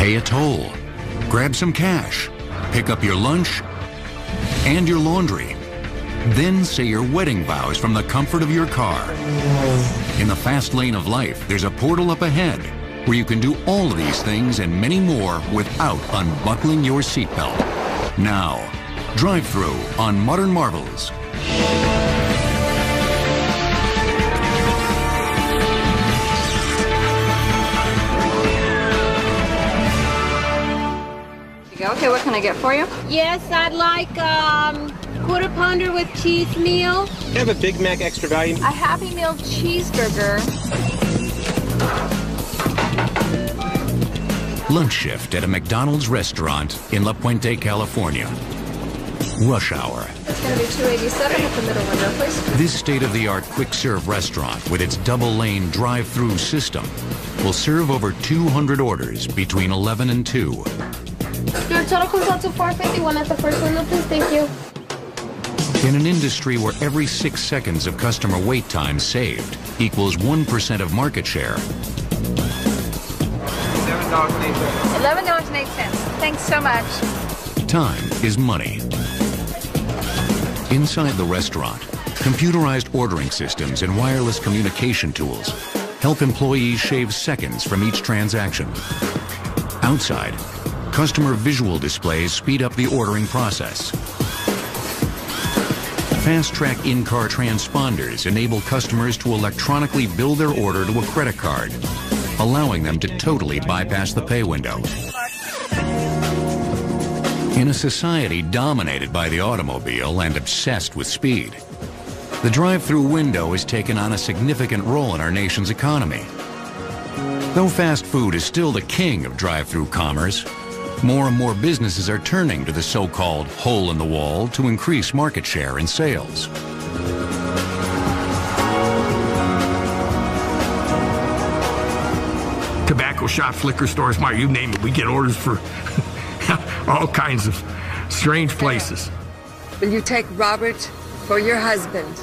pay a toll, grab some cash, pick up your lunch and your laundry. Then say your wedding vows from the comfort of your car. In the fast lane of life, there's a portal up ahead where you can do all of these things and many more without unbuckling your seatbelt. Now, drive-through on Modern Marvels. Okay, what can I get for you? Yes, I'd like quarter pounder with cheese meal. I have a Big Mac extra value. A Happy Meal cheeseburger. Lunch shift at a McDonald's restaurant in La Puente, California. Rush hour. It's going to be $2.87 at the middle window, please. This state-of-the-art quick-serve restaurant with its double-lane drive-through system will serve over 200 orders between 11 and 2. Your total comes out to $4.51 at the first window, please. Thank you. In an industry where every 6 seconds of customer wait time saved equals 1% of market share. $11.08. Thanks so much. Time is money. Inside the restaurant, computerized ordering systems and wireless communication tools help employees shave seconds from each transaction. Outside, customer visual displays speed up the ordering process. Fast-track in-car transponders enable customers to electronically bill their order to a credit card, allowing them to totally bypass the pay window. In a society dominated by the automobile and obsessed with speed, the drive-through window has taken on a significant role in our nation's economy. Though fast food is still the king of drive-through commerce, more and more businesses are turning to the so-called hole in the wall to increase market share and sales. Tobacco shops, liquor stores, you name it. We get orders for all kinds of strange places. Will you take Robert for your husband?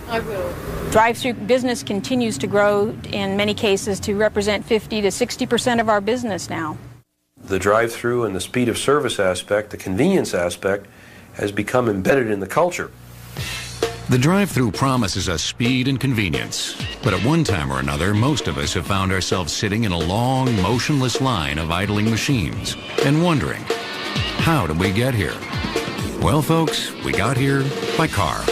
I will. Drive-through business continues to grow in many cases to represent 50 to 60% of our business now. The drive-through and the speed of service aspect, the convenience aspect, has become embedded in the culture. The drive-through promises us speed and convenience, but at one time or another, most of us have found ourselves sitting in a long, motionless line of idling machines and wondering, how did we get here? Well, folks, we got here by car.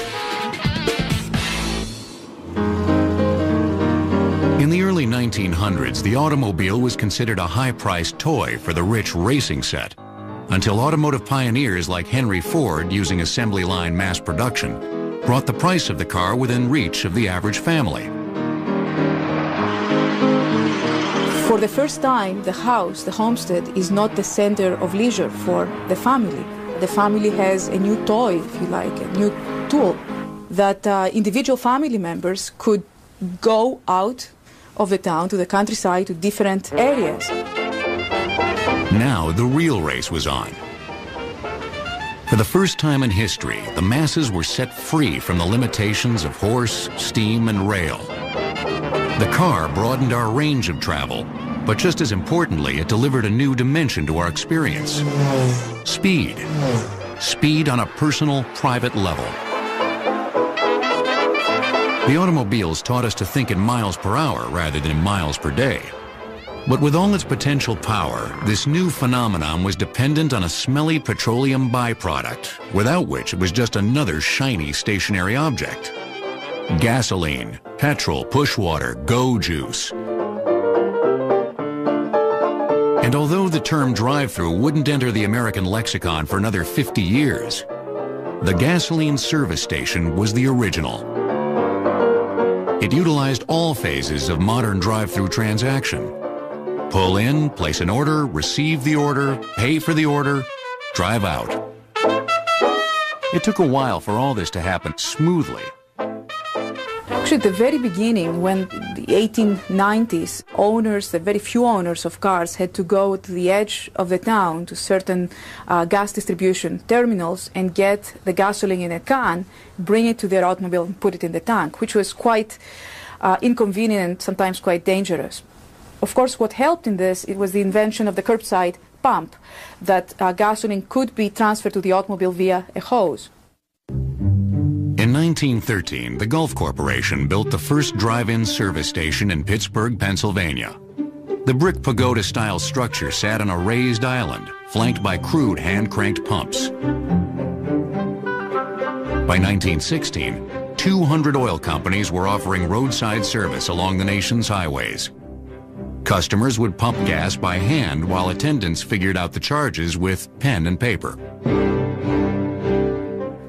In the early 1900s, the automobile was considered a high-priced toy for the rich racing set, until automotive pioneers like Henry Ford, using assembly line mass production, brought the price of the car within reach of the average family. For the first time, the house, the homestead, is not the center of leisure for the family. The family has a new toy, if you like, a new tool that individual family members could go out of the town to the countryside to different areas. Now the real race was on. For the first time in history, the masses were set free from the limitations of horse, steam, and rail. The car broadened our range of travel, but just as importantly, it delivered a new dimension to our experience. Speed. Speed on a personal, private level. The automobiles taught us to think in miles per hour rather than in miles per day. But with all its potential power, this new phenomenon was dependent on a smelly petroleum byproduct, without which it was just another shiny stationary object. Gasoline, petrol, push water, go juice. And although the term drive-through wouldn't enter the American lexicon for another 50 years, the gasoline service station was the original. It utilized all phases of modern drive-through transaction. Pull in, place an order, receive the order, pay for the order, drive out. It took a while for all this to happen smoothly. Actually, at the very beginning, when the 1890s, owners, the very few owners of cars had to go to the edge of the town to certain gas distribution terminals and get the gasoline in a can, bring it to their automobile and put it in the tank, which was quite inconvenient and sometimes quite dangerous. Of course, what helped in this, it was the invention of the curbside pump, that gasoline could be transferred to the automobile via a hose. In 1913, the Gulf Corporation built the first drive-in service station in Pittsburgh, Pennsylvania. The brick pagoda-style structure sat on a raised island, flanked by crude hand-cranked pumps. By 1916, 200 oil companies were offering roadside service along the nation's highways. Customers would pump gas by hand while attendants figured out the charges with pen and paper.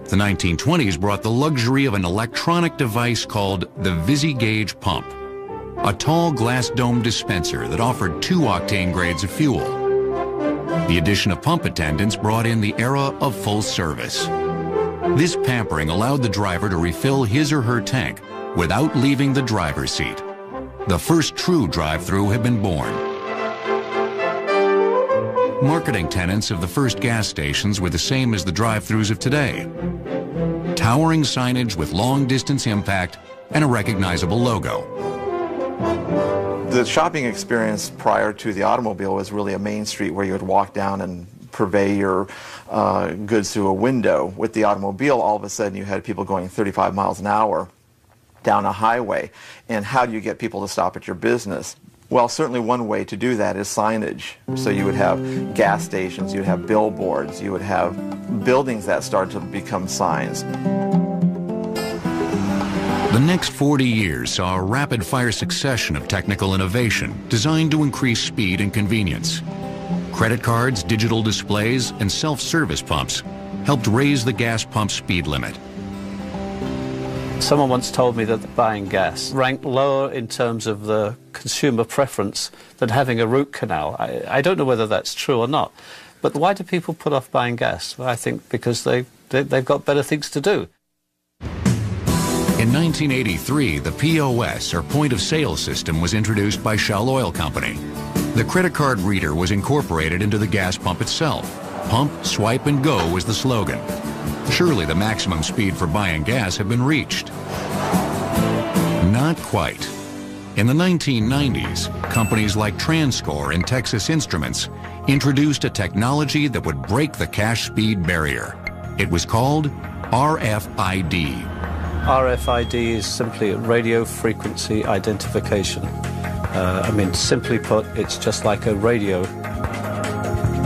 The 1920s brought the luxury of an electronic device called the VisiGauge pump, a tall glass dome dispenser that offered 2 octane grades of fuel. The addition of pump attendants brought in the era of full service. This pampering allowed the driver to refill his or her tank without leaving the driver's seat. The first true drive-through had been born. Marketing tenets of the first gas stations were the same as the drive-throughs of today. Towering signage with long-distance impact and a recognizable logo. The shopping experience prior to the automobile was really a main street where you would walk down and purvey your goods through a window. With the automobile, all of a sudden you had people going 35 miles an hour down a highway. And how do you get people to stop at your business? Well, certainly one way to do that is signage. So you would have gas stations, you'd have billboards, you would have buildings that started to become signs. The next 40 years saw a rapid-fire succession of technical innovation designed to increase speed and convenience. Credit cards, digital displays, and self-service pumps helped raise the gas pump speed limit. Someone once told me that buying gas ranked lower in terms of the consumer preference than having a root canal. I don't know whether that's true or not, but why do people put off buying gas? Well, I think because they've got better things to do. In 1983, the POS, or point of sale system, was introduced by Shell Oil Company. The credit card reader was incorporated into the gas pump itself. Pump, swipe, and go was the slogan. Surely the maximum speed for buying gas had been reached. Not quite. In the 1990s, companies like Transcore and Texas Instruments introduced a technology that would break the cash speed barrier. It was called RFID. RFID is simply radio frequency identification. Simply put, it's just like a radio.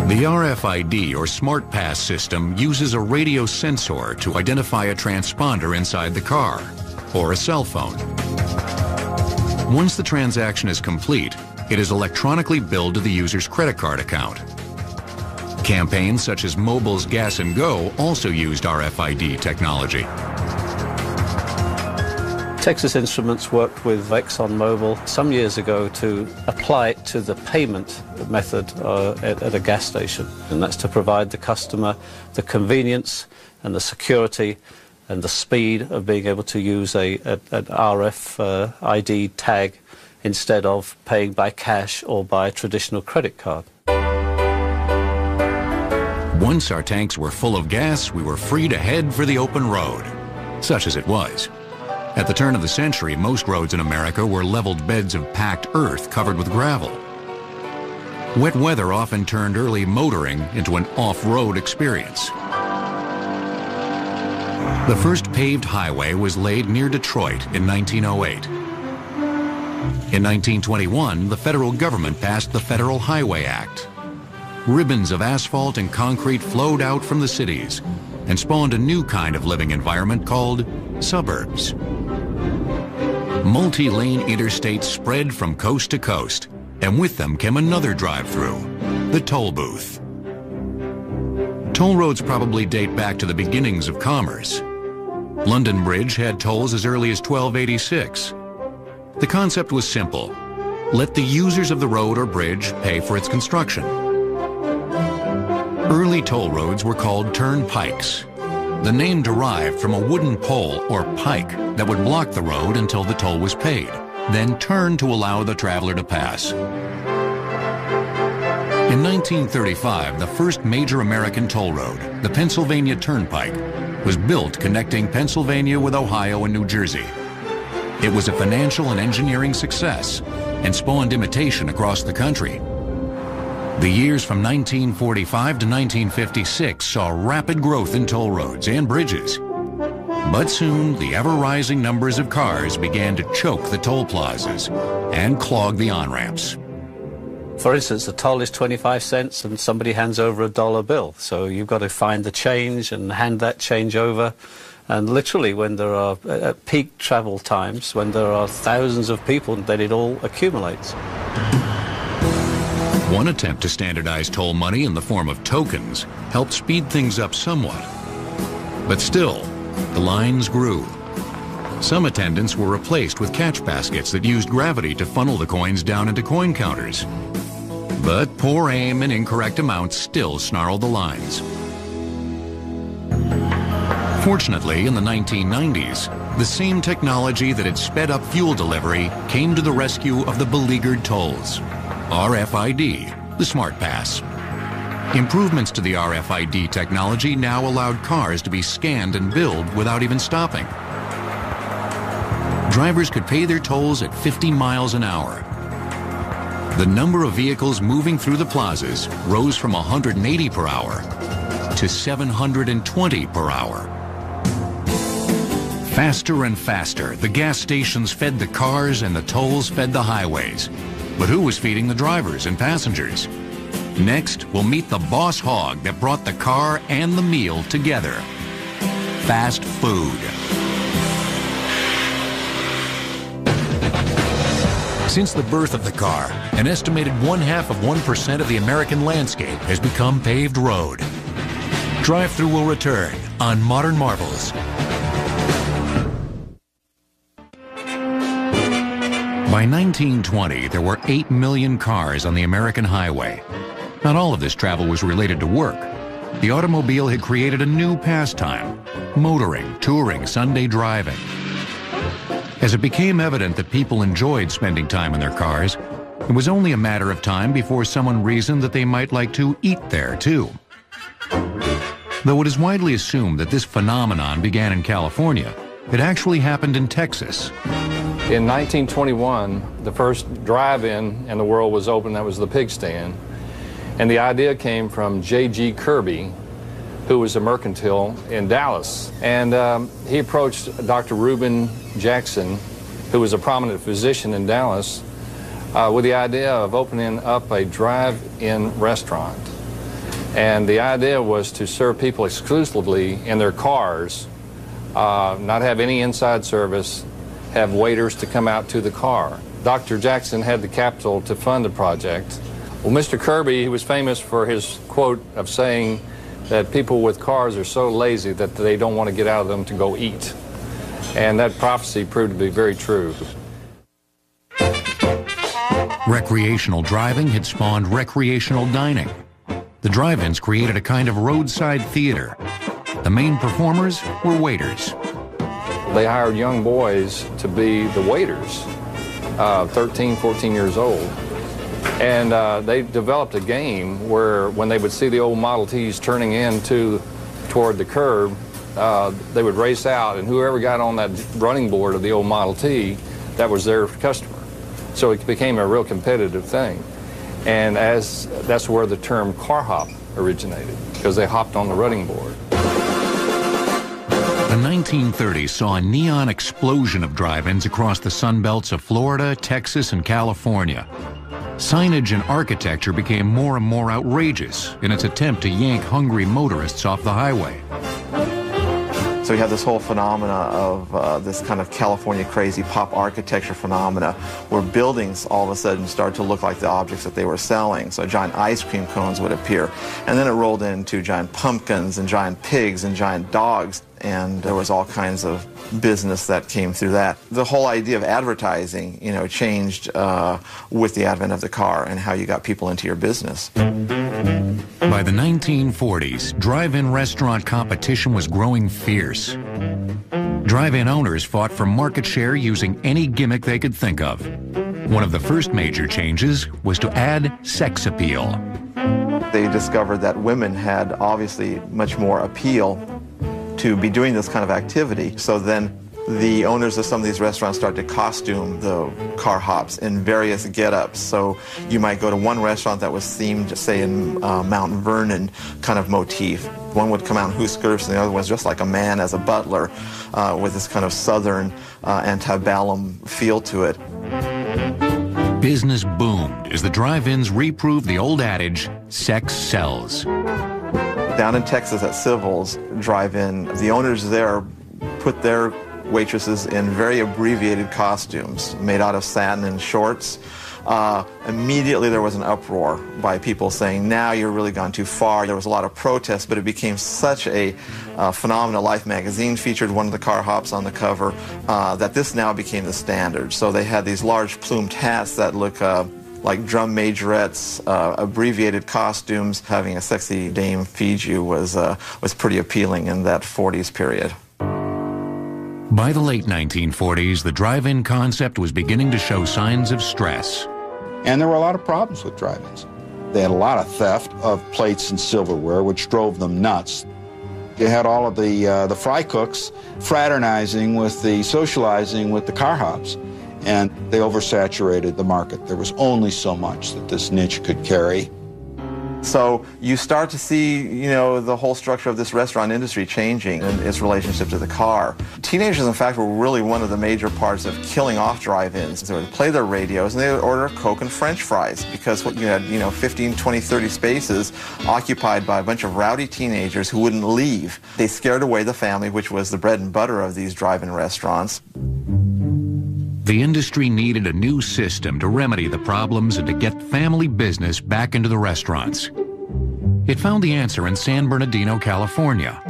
The RFID, or Smart Pass system, uses a radio sensor to identify a transponder inside the car, or a cell phone. Once the transaction is complete, it is electronically billed to the user's credit card account. Campaigns such as Mobil's Gas and Go also used RFID technology. Texas Instruments worked with ExxonMobil some years ago to apply it to the payment method at a gas station. And that's to provide the customer the convenience and the security and the speed of being able to use an RFID tag instead of paying by cash or by a traditional credit card. Once our tanks were full of gas, we were free to head for the open road, such as it was. At the turn of the century, most roads in America were leveled beds of packed earth covered with gravel. Wet weather often turned early motoring into an off-road experience. The first paved highway was laid near Detroit in 1908. In 1921, the federal government passed the Federal Highway Act. Ribbons of asphalt and concrete flowed out from the cities and spawned a new kind of living environment called suburbs. Multi-lane interstates spread from coast to coast, and with them came another drive-through, the toll booth. Toll roads probably date back to the beginnings of commerce. London Bridge had tolls as early as 1286. The concept was simple. Let the users of the road or bridge pay for its construction. Early toll roads were called turnpikes. The name derived from a wooden pole or pike that would block the road until the toll was paid, then turn to allow the traveler to pass. In 1935, the first major American toll road, the Pennsylvania Turnpike, was built connecting Pennsylvania with Ohio and New Jersey. It was a financial and engineering success and spawned imitation across the country. The years from 1945 to 1956 saw rapid growth in toll roads and bridges. But soon, the ever-rising numbers of cars began to choke the toll plazas and clog the on-ramps. For instance, the toll is 25 cents and somebody hands over a dollar bill. So you've got to find the change and hand that change over. And literally, when there are at peak travel times, when there are thousands of people, then it all accumulates. One attempt to standardize toll money in the form of tokens helped speed things up somewhat. But still, the lines grew. Some attendants were replaced with catch baskets that used gravity to funnel the coins down into coin counters. But poor aim and incorrect amounts still snarled the lines. Fortunately, in the 1990s, the same technology that had sped up fuel delivery came to the rescue of the beleaguered tolls. RFID, the Smart Pass. Improvements to the RFID technology now allowed cars to be scanned and billed without even stopping. Drivers could pay their tolls at 50 miles an hour. The number of vehicles moving through the plazas rose from 180 per hour to 720 per hour. Faster and faster, the gas stations fed the cars and the tolls fed the highways. But who was feeding the drivers and passengers? Next, we'll meet the boss hog that brought the car and the meal together. Fast food. Since the birth of the car, an estimated 0.5% of the American landscape has become paved road. Drive-Thru will return on Modern Marvels. By 1920, there were 8 million cars on the American highway. Not all of this travel was related to work. The automobile had created a new pastime: motoring, touring, Sunday driving. As it became evident that people enjoyed spending time in their cars, it was only a matter of time before someone reasoned that they might like to eat there, too. Though it is widely assumed that this phenomenon began in California, it actually happened in Texas. In 1921, the first drive-in in the world was open. That was the Pig Stand. And the idea came from J.G. Kirby, who was a mercantile in Dallas. And he approached Dr. Reuben Jackson, who was a prominent physician in Dallas, with the idea of opening up a drive-in restaurant. And the idea was to serve people exclusively in their cars, not have any inside service, have waiters to come out to the car. Dr. Jackson had the capital to fund the project. Well, Mr. Kirby, he was famous for his quote of saying that people with cars are so lazy that they don't want to get out of them to go eat. And that prophecy proved to be very true. Recreational driving had spawned recreational dining. The drive-ins created a kind of roadside theater. The main performers were waiters. They hired young boys to be the waiters, 13, 14 years old. And they developed a game where when they would see the old Model Ts turning in toward the curb, they would race out, and whoever got on that running board of the old Model T, that was their customer. So it became a real competitive thing. And that's where the term car hop originated, because they hopped on the running board. The 1930s saw a neon explosion of drive-ins across the sun belts of Florida, Texas, and California. Signage and architecture became more and more outrageous in its attempt to yank hungry motorists off the highway. So you have this whole phenomena of this kind of California crazy pop architecture phenomena where buildings all of a sudden start to look like the objects that they were selling. So giant ice cream cones would appear. And then it rolled into giant pumpkins and giant pigs and giant dogs. And there was all kinds of business that came through that. The whole idea of advertising, changed with the advent of the car and how you got people into your business. By the 1940s, drive-in restaurant competition was growing fierce. Drive-in owners fought for market share using any gimmick they could think of. One of the first major changes was to add sex appeal. They discovered that women had obviously much more appeal to be doing this kind of activity. So then the owners of some of these restaurants start to costume the car hops in various get-ups. So you might go to one restaurant that was themed, say, in Mount Vernon kind of motif. One would come out in hooskirts, and the other was just like a man as a butler with this kind of southern antebellum feel to it. Business boomed as the drive-ins reproved the old adage, sex sells. Down in Texas at Civil's drive-in, the owners there put their waitresses in very abbreviated costumes made out of satin and shorts. Immediately there was an uproar by people saying, now you're really gone too far. There was a lot of protest, but it became such a phenomenon. Life magazine featured one of the car hops on the cover, that this now became the standard. So they had these large plumed hats that look like drum majorettes, abbreviated costumes. Having a sexy dame feed you was pretty appealing in that 40s period. By the late 1940s, the drive-in concept was beginning to show signs of stress. And there were a lot of problems with drive-ins. They had a lot of theft of plates and silverware, which drove them nuts. You had all of the fry cooks fraternizing with the socializing with the car hops, and they oversaturated the market. There was only so much that this niche could carry. So you start to see, you know, the whole structure of this restaurant industry changing and its relationship to the car. Teenagers, in fact, were really one of the major parts of killing off drive-ins. They would play their radios and they would order Coke and French fries because what you had, 15, 20, 30 spaces occupied by a bunch of rowdy teenagers who wouldn't leave. They scared away the family, which was the bread and butter of these drive-in restaurants. The industry needed a new system to remedy the problems and to get family business back into the restaurants. It found the answer in San Bernardino, California.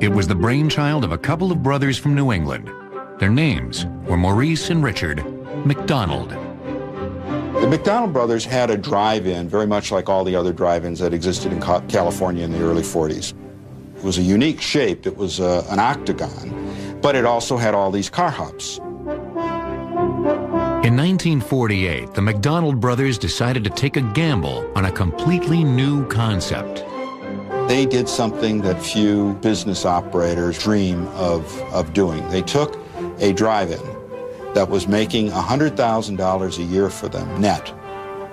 It was the brainchild of a couple of brothers from New England. Their names were Maurice and Richard McDonald. The McDonald brothers had a drive-in very much like all the other drive-ins that existed in California in the early 40s. It was a unique shape. It was an octagon, but it also had all these car hops. In 1948, the McDonald brothers decided to take a gamble on a completely new concept. They did something that few business operators dream of doing. They took a drive-in that was making $100,000 a year for them net.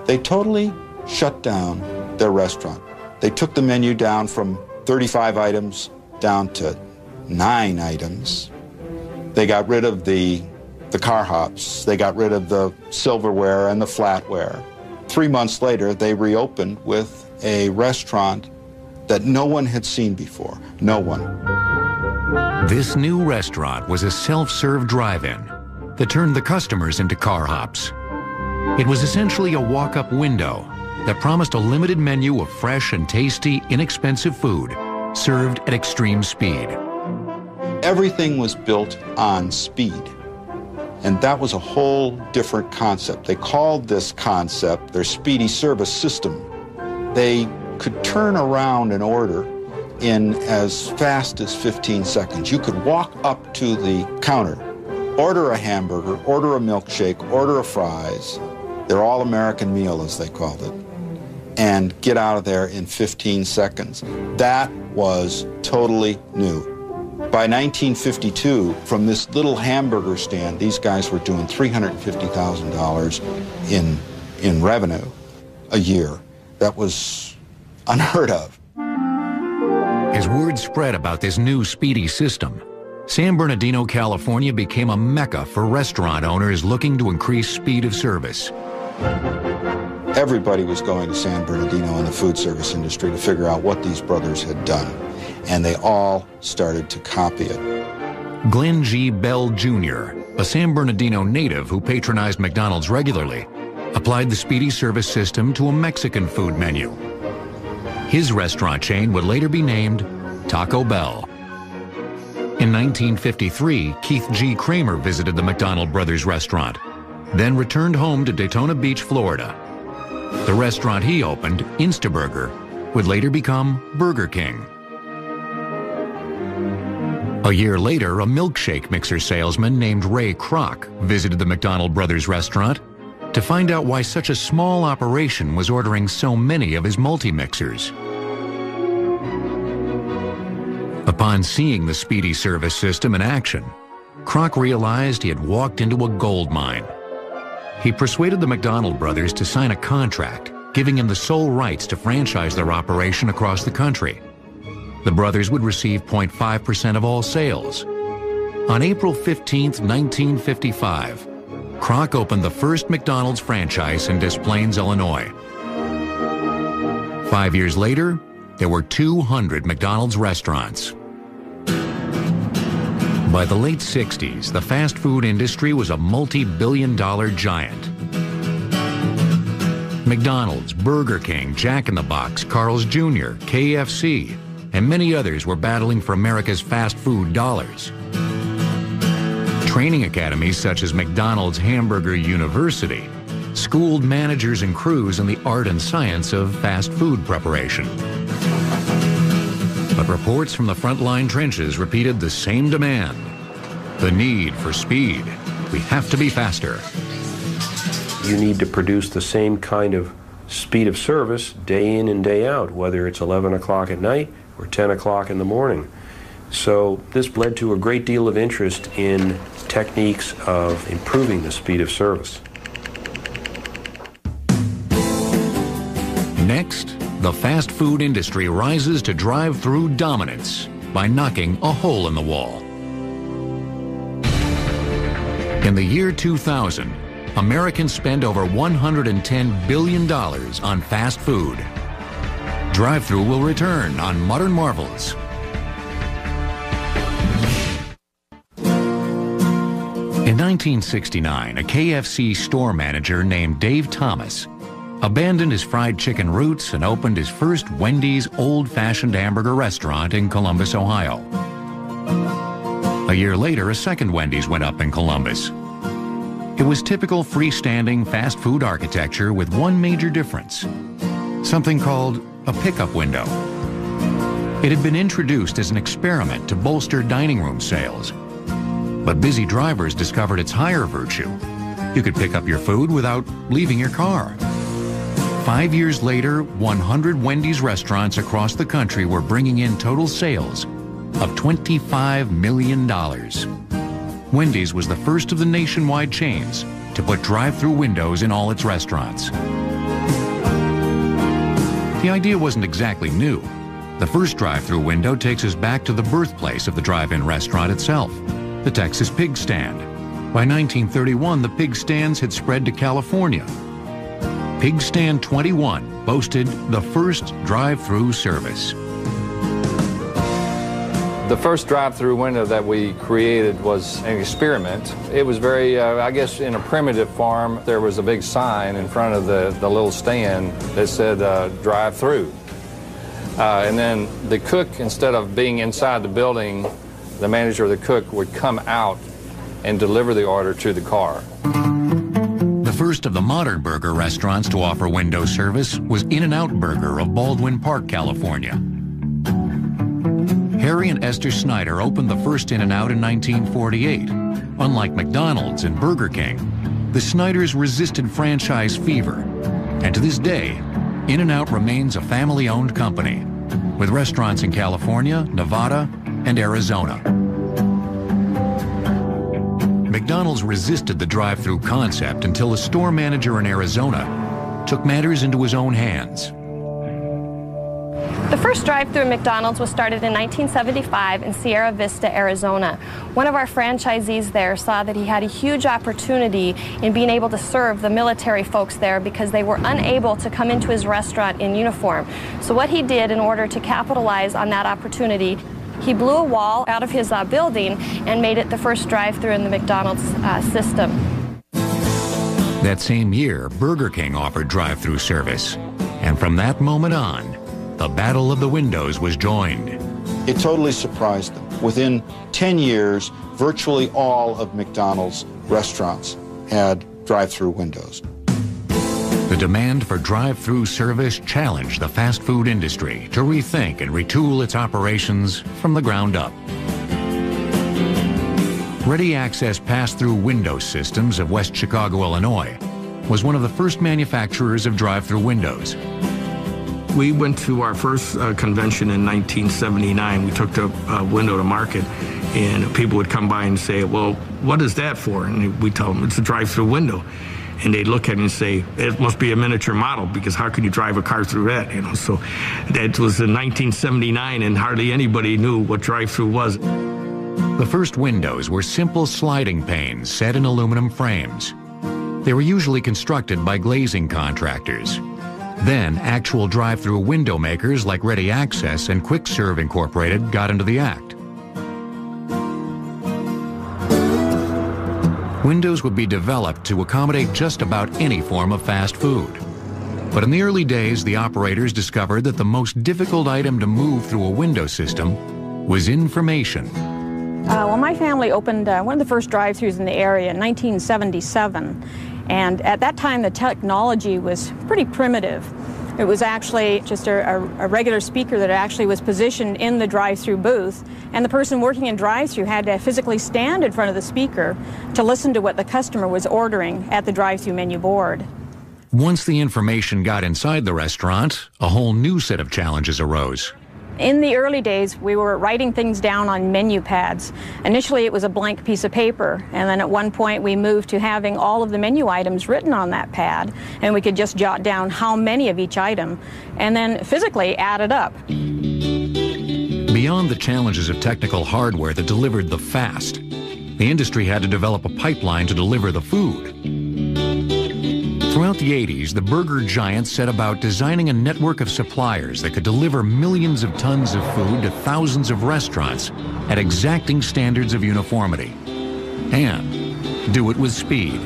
They totally shut down their restaurant. They took the menu down from 35 items down to 9 items. They got rid of the car hops. They got rid of the silverware and the flatware. 3 months later, they reopened with a restaurant that no one had seen before. No one. This new restaurant was a self-serve drive-in that turned the customers into car hops. It was essentially a walk-up window that promised a limited menu of fresh and tasty, inexpensive food served at extreme speed. Everything was built on speed. And that was a whole different concept. They called this concept their speedy service system. They could turn around an order in as fast as 15 seconds. You could walk up to the counter, order a hamburger, order a milkshake, order a fries, their all-American meal as they called it, and get out of there in 15 seconds. That was totally new. By 1952, from this little hamburger stand, these guys were doing $350,000 in revenue a year. That was unheard of. As word spread about this new speedy system, San Bernardino, California became a mecca for restaurant owners looking to increase speed of service. Everybody was going to San Bernardino in the food service industry to figure out what these brothers had done, and they all started to copy it. Glenn G. Bell Jr., a San Bernardino native who patronized McDonald's regularly, applied the speedy service system to a Mexican food menu. His restaurant chain would later be named Taco Bell. In 1953, Keith G. Kramer visited the McDonald Brothers restaurant, then returned home to Daytona Beach, Florida. The restaurant he opened, Instaburger, would later become Burger King. A year later, a milkshake mixer salesman named Ray Kroc visited the McDonald Brothers restaurant to find out why such a small operation was ordering so many of his multi-mixers. Upon seeing the speedy service system in action, Kroc realized he had walked into a gold mine. He persuaded the McDonald brothers to sign a contract, giving him the sole rights to franchise their operation across the country. The brothers would receive 0.5% of all sales. On April 15, 1955, Kroc opened the first McDonald's franchise in Des Plaines, Illinois. 5 years later, there were 200 McDonald's restaurants. By the late 60s, the fast food industry was a multi-billion-dollar giant. McDonald's, Burger King, Jack in the Box, Carl's Jr., KFC, and many others were battling for America's fast food dollars. Training academies such as McDonald's Hamburger University schooled managers and crews in the art and science of fast food preparation. But reports from the frontline trenches repeated the same demand: the need for speed. We have to be faster. You need to produce the same kind of speed of service day in and day out, whether it's 11 o'clock at night or 10 o'clock in the morning. So this led to a great deal of interest in techniques of improving the speed of service. Next, the fast food industry rises to drive-through dominance by knocking a hole in the wall. In the year 2000, Americans spend over $110 billion on fast food. Drive-through will return on Modern Marvels. In 1969, a KFC store manager named Dave Thomas abandoned his fried chicken roots and opened his first Wendy's old-fashioned hamburger restaurant in Columbus, Ohio. A year later, a second Wendy's went up in Columbus. It was typical freestanding fast food architecture with one major difference: something called a pickup window. It had been introduced as an experiment to bolster dining room sales. But busy drivers discovered its higher virtue. You could pick up your food without leaving your car. 5 years later, 100 Wendy's restaurants across the country were bringing in total sales of $25 million. Wendy's was the first of the nationwide chains to put drive-through windows in all its restaurants. The idea wasn't exactly new. The first drive-through window takes us back to the birthplace of the drive-in restaurant itself, the Texas Pig Stand. By 1931, the pig stands had spread to California. Pig Stand 21 boasted the first drive-through service. The first drive-through window that we created was an experiment. It was very, I guess, in a primitive form. There was a big sign in front of the little stand that said drive-through. And then the cook, instead of being inside the building, the manager or the cook would come out and deliver the order to the car. The first of the modern burger restaurants to offer window service was In-N-Out Burger of Baldwin Park, California. Harry and Esther Snyder opened the first In-N-Out in 1948. Unlike McDonald's and Burger King, the Snyders resisted franchise fever, and to this day, In-N-Out remains a family-owned company, with restaurants in California, Nevada, and Arizona. McDonald's resisted the drive-through concept until a store manager in Arizona took matters into his own hands. The first drive-through at McDonald's was started in 1975 in Sierra Vista, Arizona. One of our franchisees there saw that he had a huge opportunity in being able to serve the military folks there because they were unable to come into his restaurant in uniform. So what he did in order to capitalize on that opportunity, he blew a wall out of his building and made it the first drive-through in the McDonald's system. That same year, Burger King offered drive-through service. And from that moment on, the battle of the windows was joined. It totally surprised them. Within 10 years, virtually all of McDonald's restaurants had drive-through windows. The demand for drive-through service challenged the fast food industry to rethink and retool its operations from the ground up. Ready Access Pass-Through Window Systems of West Chicago, Illinois, was one of the first manufacturers of drive-through windows. We went to our first convention in 1979. We took the window to market, And people would come by and say, well, what is that for? And we tell them it's a drive-through window. And they'd look at me and say, it must be a miniature model, because how could you drive a car through that? You know, so that was in 1979, and hardly anybody knew what drive-through was. The first windows were simple sliding panes set in aluminum frames. They were usually constructed by glazing contractors. Then, actual drive-through window makers like Ready Access and Quick Serve Incorporated got into the act. Windows would be developed to accommodate just about any form of fast food. But in the early days, the operators discovered that the most difficult item to move through a window system was information. Well, my family opened one of the first drive-thrus in the area in 1977. And at that time, the technology was pretty primitive. It was actually just a regular speaker that actually was positioned in the drive-thru booth, and the person working in drive-thru had to physically stand in front of the speaker to listen to what the customer was ordering at the drive-thru menu board. Once the information got inside the restaurant, a whole new set of challenges arose. In the early days, we were writing things down on menu pads. Initially, it was a blank piece of paper, and then at one point we moved to having all of the menu items written on that pad, and we could just jot down how many of each item, and then physically add it up. Beyond the challenges of technical hardware that delivered the fast, the industry had to develop a pipeline to deliver the food. Throughout the 80s, the burger giants set about designing a network of suppliers that could deliver millions of tons of food to thousands of restaurants at exacting standards of uniformity, and do it with speed.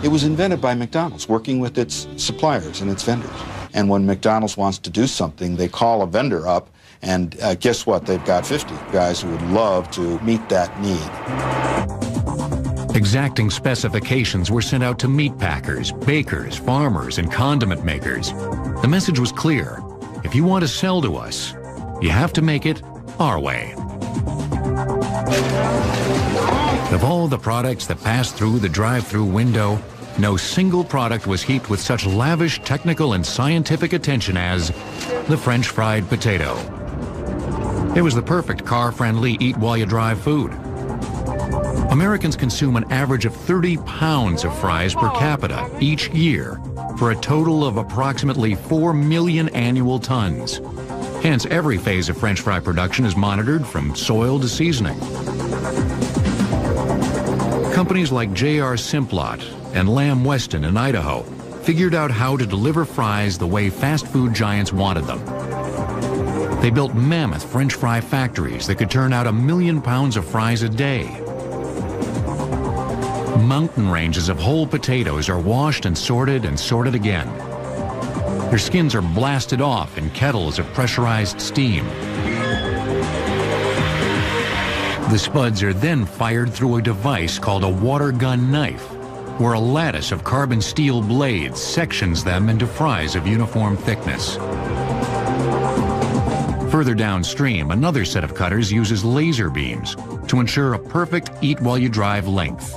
It was invented by McDonald's, working with its suppliers and its vendors. And when McDonald's wants to do something, they call a vendor up, and guess what? They've got 50 guys who would love to meet that need. Exacting specifications were sent out to meat packers, bakers, farmers, and condiment makers. The message was clear. If you want to sell to us, you have to make it our way. Of all the products that passed through the drive-through window, no single product was heaped with such lavish technical and scientific attention as the French fried potato. It was the perfect car-friendly eat-while-you-drive food. Americans consume an average of 30 pounds of fries per capita each year, for a total of approximately 4 million annual tons. Hence, every phase of French fry production is monitored from soil to seasoning. Companies like J.R. Simplot and Lamb Weston in Idaho figured out how to deliver fries the way fast food giants wanted them. They built mammoth French fry factories that could turn out 1 million pounds of fries a day. Mountain ranges of whole potatoes are washed and sorted again. Their skins are blasted off in kettles of pressurized steam. The spuds are then fired through a device called a water gun knife, where a lattice of carbon steel blades sections them into fries of uniform thickness. Further downstream, another set of cutters uses laser beams to ensure a perfect eat-while-you-drive length.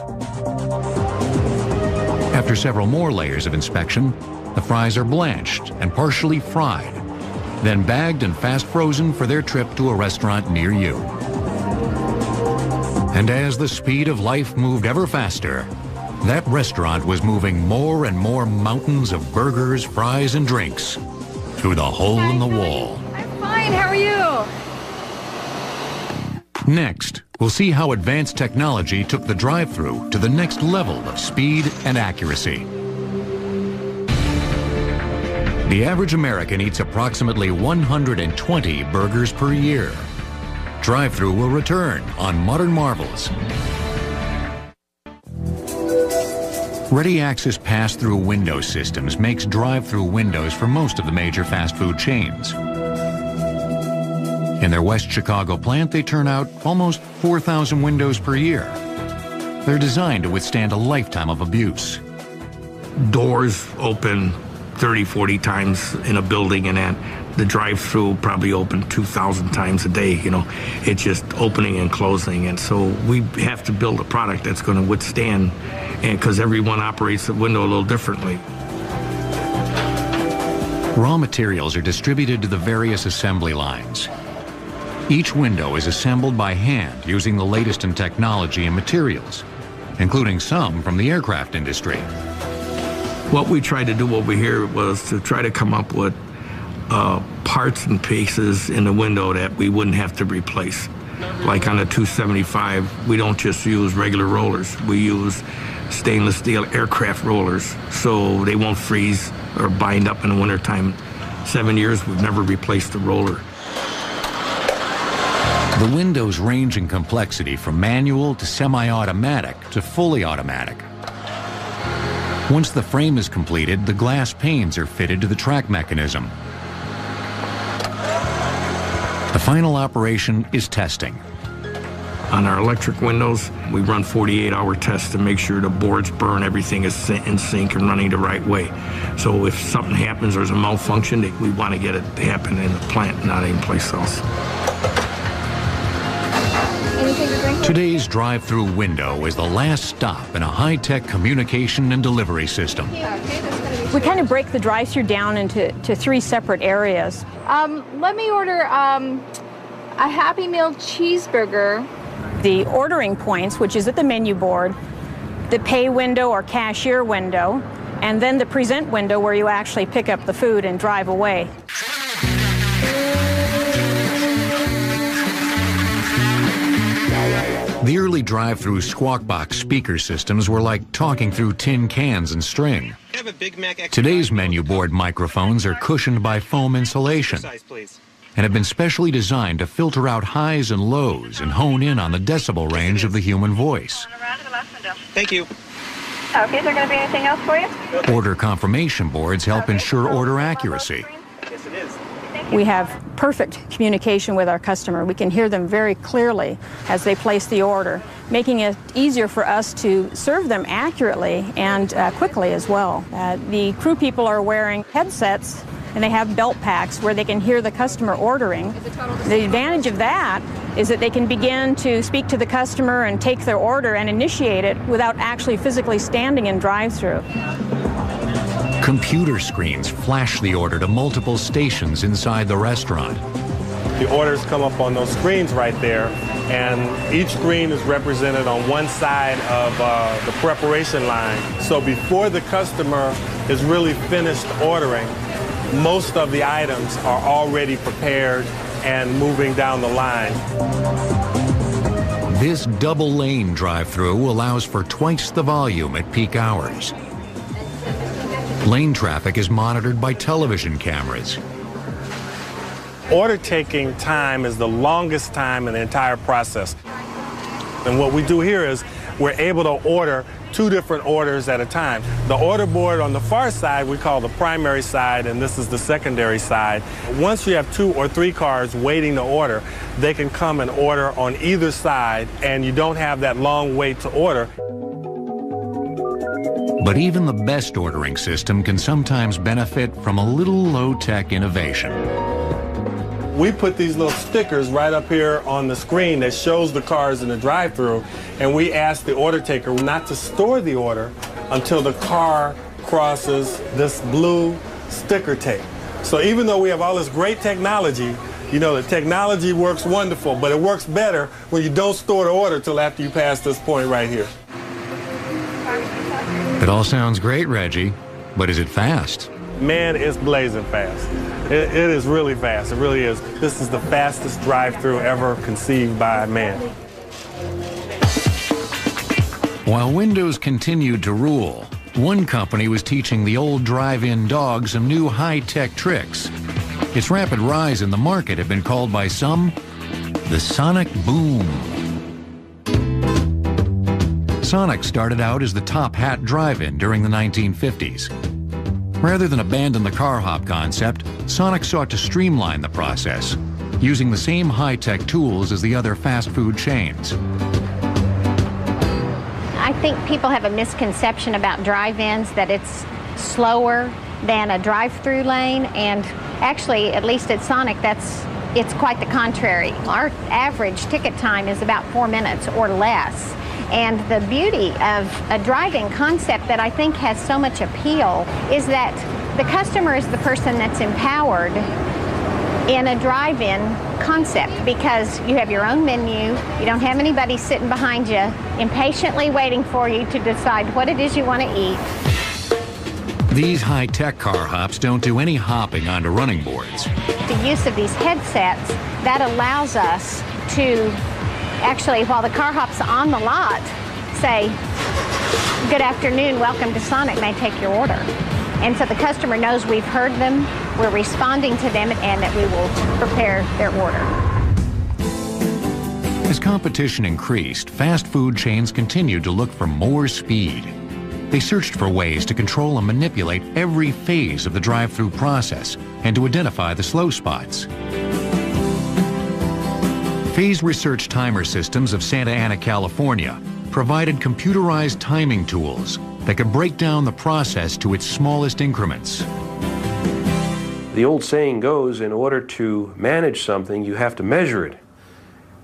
After several more layers of inspection, the fries are blanched and partially fried, then bagged and fast frozen for their trip to a restaurant near you. And as the speed of life moved ever faster, that restaurant was moving more and more mountains of burgers, fries, and drinks through the hole in the wall. I'm fine, how are you? Next, we'll see how advanced technology took the drive-thru to the next level of speed and accuracy. The average American eats approximately 120 burgers per year. Drive-thru will return on Modern Marvels. Ready Access pass-through window systems makes drive-through windows for most of the major fast food chains. In their West Chicago plant, they turn out almost 4,000 windows per year. They're designed to withstand a lifetime of abuse. Doors open 30, 40 times in a building, and then the drive-through probably open 2,000 times a day. You know, it's just opening and closing. And so we have to build a product that's going to withstand, and because everyone operates the window a little differently. Raw materials are distributed to the various assembly lines. Each window is assembled by hand using the latest in technology and materials, including some from the aircraft industry. What we tried to do over here was to try to come up with parts and pieces in the window that we wouldn't have to replace. Like on the 275, we don't just use regular rollers. We use stainless steel aircraft rollers so they won't freeze or bind up in the wintertime. 7 years, we've never replaced the roller. The windows range in complexity from manual to semi-automatic to fully automatic. Once the frame is completed, the glass panes are fitted to the track mechanism. The final operation is testing. On our electric windows, we run 48-hour tests to make sure the boards burn, everything is in sync and running the right way. So if something happens or there's a malfunction, we want to get it to happen in the plant, not anyplace else. Today's drive-through window is the last stop in a high-tech communication and delivery system. We kind of break the drive-through down into three separate areas. Let me order a Happy Meal cheeseburger. The ordering points, which is at the menu board, the pay window or cashier window, and then the present window where you actually pick up the food and drive away. The early drive-through squawk box speaker systems were like talking through tin cans and string. Today's menu board microphones are cushioned by foam insulation and have been specially designed to filter out highs and lows and hone in on the decibel range of the human voice. Thank you. Okay, is there going to be anything else for you? Order confirmation boards help ensure order accuracy. Yes, it is. We have perfect communication with our customer. We can hear them very clearly as they place the order, making it easier for us to serve them accurately and quickly as well. The crew people are wearing headsets and they have belt packs where they can hear the customer ordering. The advantage of that is that they can begin to speak to the customer and take their order and initiate it without actually physically standing in drive-through. Computer screens flash the order to multiple stations inside the restaurant. The orders come up on those screens right there, and each screen is represented on one side of the preparation line. So before the customer is really finished ordering, most of the items are already prepared and moving down the line. This double-lane drive-through allows for twice the volume at peak hours. Lane traffic is monitored by television cameras. Order taking time is the longest time in the entire process. And what we do here is we're able to order 2 different orders at a time. The order board on the far side we call the primary side, and this is the secondary side. Once you have 2 or 3 cars waiting to order, they can come and order on either side, and you don't have that long wait to order. But even the best ordering system can sometimes benefit from a little low-tech innovation. We put these little stickers right up here on the screen that shows the cars in the drive-thru, and we ask the order taker not to store the order until the car crosses this blue sticker tape. So even though we have all this great technology, you know, the technology works wonderful, but it works better when you don't store the order till after you pass this point right here. It all sounds great, Reggie, but is it fast? Man, it's blazing fast. It is really fast. It really is. This is the fastest drive-through ever conceived by man. While Windows continued to rule, one company was teaching the old drive-in dog some new high-tech tricks. Its rapid rise in the market had been called by some the Sonic Boom. Sonic started out as the top hat drive-in during the 1950s. Rather than abandon the car hop concept, Sonic sought to streamline the process, using the same high-tech tools as the other fast food chains. I think people have a misconception about drive-ins, that it's slower than a drive-through lane, and actually, at least at Sonic, it's quite the contrary. Our average ticket time is about 4 minutes or less. And the beauty of a drive-in concept that I think has so much appeal is that the customer is the person that's empowered in a drive-in concept because you have your own menu, you don't have anybody sitting behind you impatiently waiting for you to decide what it is you want to eat. These high-tech car hops don't do any hopping onto running boards. The use of these headsets, that allows us to actually, while the car hop's on the lot, say, "Good afternoon, welcome to Sonic, may I take your order?" And so the customer knows we've heard them, we're responding to them, and that we will prepare their order. As competition increased, fast food chains continued to look for more speed. They searched for ways to control and manipulate every phase of the drive-through process and to identify the slow spots. Phase Research Timer Systems of Santa Ana, California, provided computerized timing tools that could break down the process to its smallest increments. The old saying goes, in order to manage something, you have to measure it.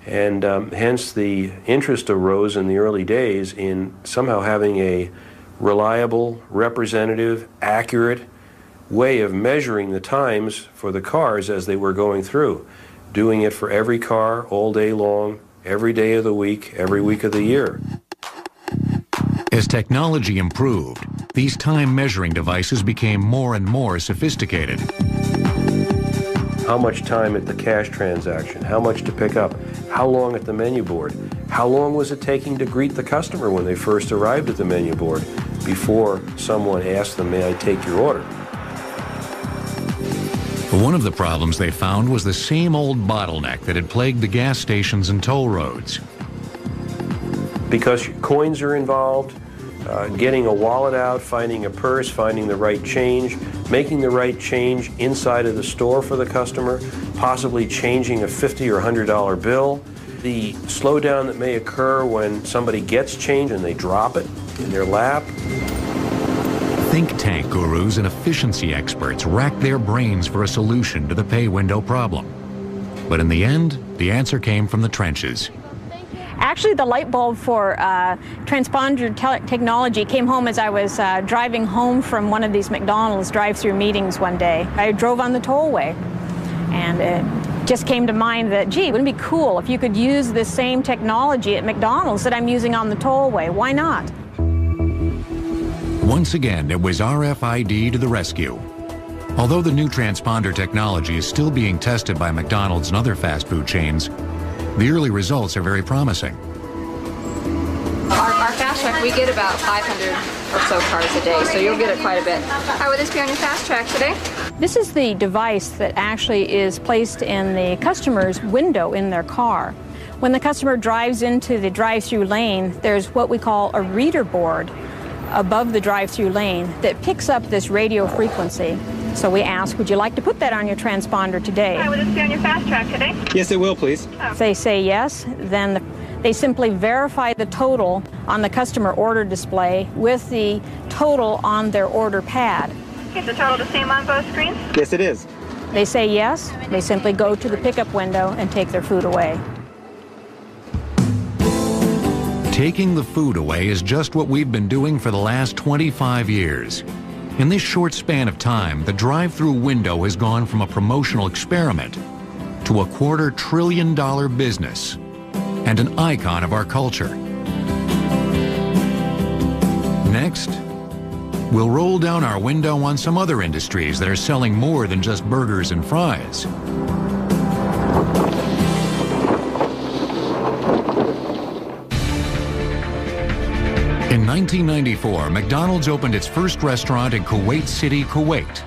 And hence the interest arose in the early days in somehow having a reliable, representative, accurate way of measuring the times for the cars as they were going through. Doing it for every car, all day long, every day of the week, every week of the year. As technology improved, these time measuring devices became more and more sophisticated. How much time at the cash transaction? How much to pick up? How long at the menu board? How long was it taking to greet the customer when they first arrived at the menu board before someone asked them, "May I take your order?" One of the problems they found was the same old bottleneck that had plagued the gas stations and toll roads. Because coins are involved, getting a wallet out, finding a purse, finding the right change, making the right change inside of the store for the customer, possibly changing a $50 or $100 bill, the slowdown that may occur when somebody gets change and they drop it in their lap. Think tank gurus and efficiency experts racked their brains for a solution to the pay window problem. But in the end, the answer came from the trenches. Actually, the light bulb for transponder technology came home as I was driving home from one of these McDonald's drive-through meetings one day. I drove on the tollway, and it just came to mind that, gee, wouldn't it be cool if you could use this same technology at McDonald's that I'm using on the tollway? Why not? Once again, it was RFID to the rescue. Although the new transponder technology is still being tested by McDonald's and other fast food chains, the early results are very promising. Our fast track, we get about 500 or so cars a day, so you'll get it quite a bit. How would this be on your fast track today? This is the device that actually is placed in the customer's window in their car. When the customer drives into the drive-through lane, there's what we call a reader board above the drive-through lane that picks up this radio frequency. So we ask, would you like to put that on your transponder today? Hi, would this be on your fast track today? Yes, it will, please. If they say yes, then they simply verify the total on the customer order display with the total on their order pad. Is the total the same on both screens? Yes, it is. They say yes, they simply go to the pickup window and take their food away. Taking the food away is just what we've been doing for the last 25 years. In this short span of time, the drive-through window has gone from a promotional experiment to a $250 billion business and an icon of our culture. Next, we'll roll down our window on some other industries that are selling more than just burgers and fries. In 1994, McDonald's opened its first restaurant in Kuwait City, Kuwait.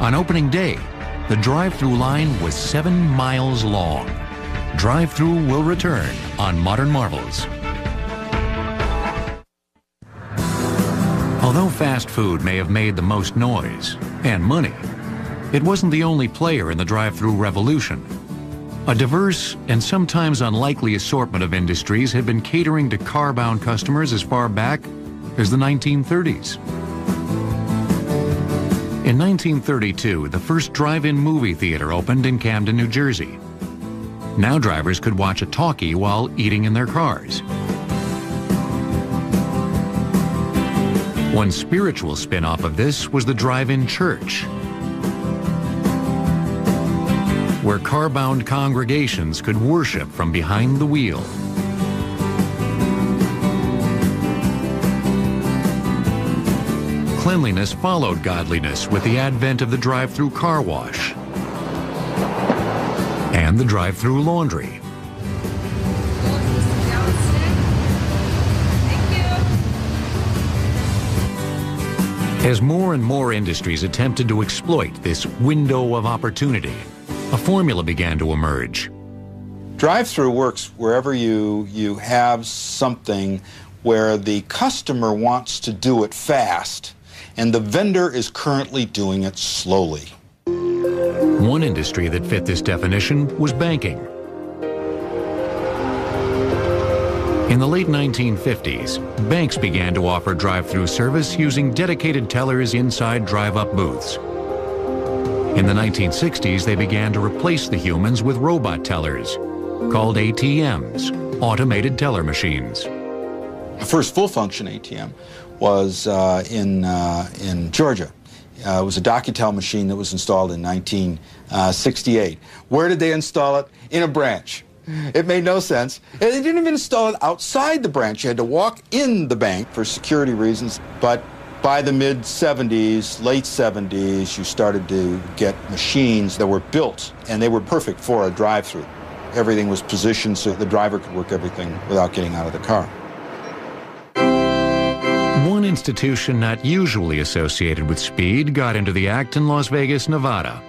On opening day, the drive-through line was 7 miles long. Drive-through will return on Modern Marvels. Although fast food may have made the most noise and money, it wasn't the only player in the drive-through revolution. A diverse and sometimes unlikely assortment of industries had been catering to car-bound customers as far back as the 1930s. In 1932, the first drive-in movie theater opened in Camden, New Jersey. Now drivers could watch a talkie while eating in their cars. One spiritual spin-off of this was the drive-in church. where car-bound congregations could worship from behind the wheel. Cleanliness followed godliness with the advent of the drive-through car wash and the drive-through laundry. As more and more industries attempted to exploit this window of opportunity, a formula began to emerge. Drive-through works wherever you have something where the customer wants to do it fast, and the vendor is currently doing it slowly. One industry that fit this definition was banking. In the late 1950s, banks began to offer drive-through service using dedicated tellers inside drive-up booths. In the 1960s, they began to replace the humans with robot tellers, called ATMs, automated teller machines. The first full-function ATM was in Georgia. It was a DocuTel machine that was installed in 1968. Where did they install it? In a branch. It made no sense. They didn't even install it outside the branch. You had to walk in the bank for security reasons. But by the mid-70s, late 70s, you started to get machines that were built, and they were perfect for a drive-through. Everything was positioned so the driver could work everything without getting out of the car. One institution not usually associated with speed got into the act in Las Vegas, Nevada.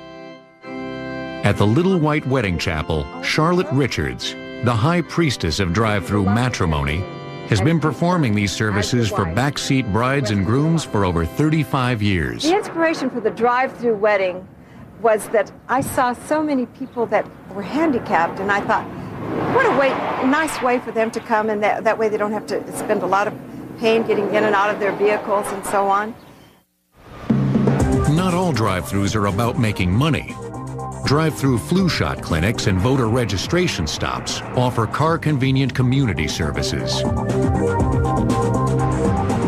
At the Little White Wedding Chapel, Charlotte Richards, the high priestess of drive-through matrimony, has been performing these services for backseat brides and grooms for over 35 years. The inspiration for the drive-through wedding was that I saw so many people that were handicapped, and I thought, what a nice way for them to come, and that way they don't have to spend a lot of pain getting in and out of their vehicles and so on. Not all drive-thrus are about making money. Drive-through flu shot clinics and voter registration stops offer car-convenient community services.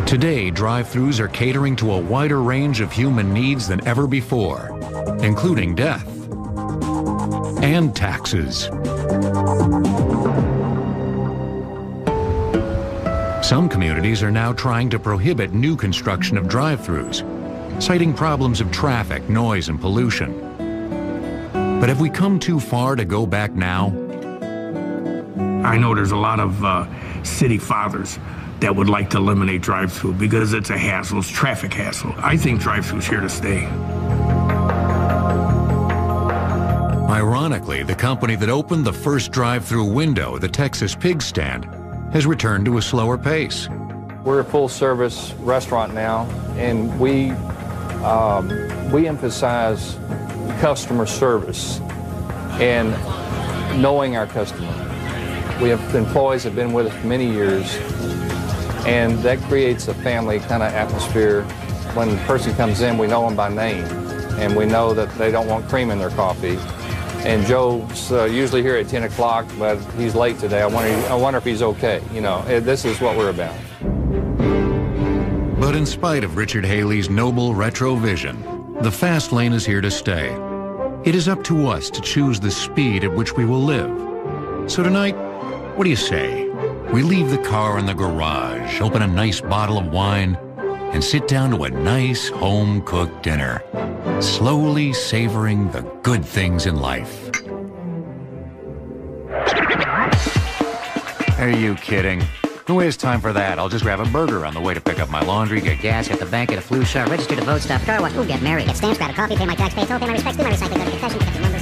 Today, drive-thrus are catering to a wider range of human needs than ever before, including death and taxes. Some communities are now trying to prohibit new construction of drive-thrus, citing problems of traffic, noise, and pollution. But have we come too far to go back now? I know there's a lot of city fathers that would like to eliminate drive-through because it's a hassle, it's traffic hassle. I think drive-through's here to stay. Ironically, the company that opened the first drive-through window, the Texas Pig Stand, has returned to a slower pace. We're a full-service restaurant now, and we emphasize customer service and knowing our customer. We have employees that have been with us for many years, and that creates a family kind of atmosphere. When the person comes in, we know them by name, and we know that they don't want cream in their coffee. And Joe's usually here at 10 o'clock, but he's late today. I wonder if he's okay. You know, this is what we're about. But in spite of Richard Haley's noble retro vision, the fast lane is here to stay. It is up to us to choose the speed at which we will live. So tonight, what do you say? We leave the car in the garage, open a nice bottle of wine, and sit down to a nice home-cooked dinner, slowly savoring the good things in life. Are you kidding? Who has time for that? I'll just grab a burger on the way to pick up my laundry, get gas at the bank, get a flu shot, register to vote, stop car wash, ooh, get married, get stamps, grab a coffee, pay my tax, pay toll, pay my respects, do my recycling, go to confession, pick up the